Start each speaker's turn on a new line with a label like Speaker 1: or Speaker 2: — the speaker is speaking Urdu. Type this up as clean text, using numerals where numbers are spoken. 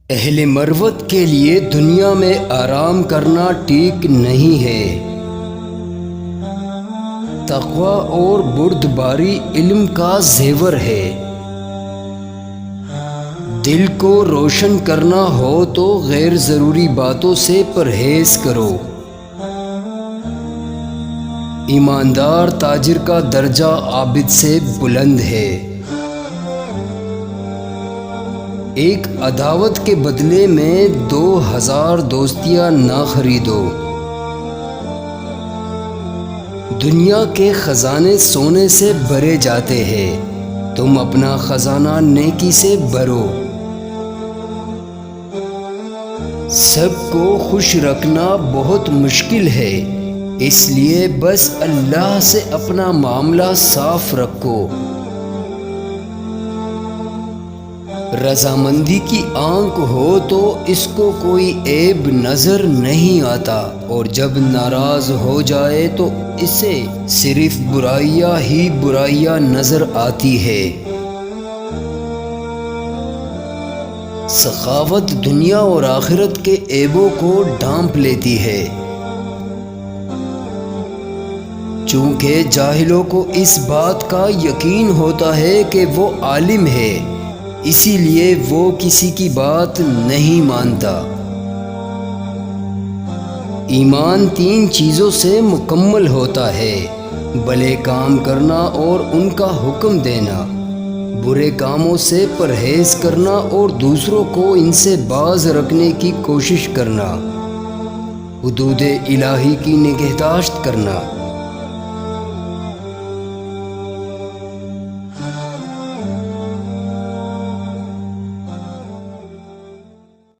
Speaker 1: اہل مروت کے لیے دنیا میں آرام کرنا ٹھیک نہیں ہے۔ تقوی اور بردباری علم کا زیور ہے۔ دل کو روشن کرنا ہو تو غیر ضروری باتوں سے پرہیز کرو۔ ایماندار تاجر کا درجہ عابد سے بلند ہے۔ ایک عداوت کے بدلے میں 2000 دوستیاں نہ خریدو۔ دنیا کے خزانے سونے سے بھرے جاتے ہیں، تم اپنا خزانہ نیکی سے بھرو۔ سب کو خوش رکھنا بہت مشکل ہے، اس لیے بس اللہ سے اپنا معاملہ صاف رکھو۔ رضامندی کی آنکھ ہو تو اس کو کوئی عیب نظر نہیں آتا، اور جب ناراض ہو جائے تو اسے صرف برائیاں ہی برائیاں نظر آتی ہے۔ سخاوت دنیا اور آخرت کے عیبوں کو ڈھانپ لیتی ہے۔ چونکہ جاہلوں کو اس بات کا یقین ہوتا ہے کہ وہ عالم ہے، اسی لیے وہ کسی کی بات نہیں مانتا۔ ایمان 3 چیزوں سے مکمل ہوتا ہے: بھلے کام کرنا اور ان کا حکم دینا، برے کاموں سے پرہیز کرنا اور دوسروں کو ان سے باز رکھنے کی کوشش کرنا، حدود الہی کی نگہداشت کرنا۔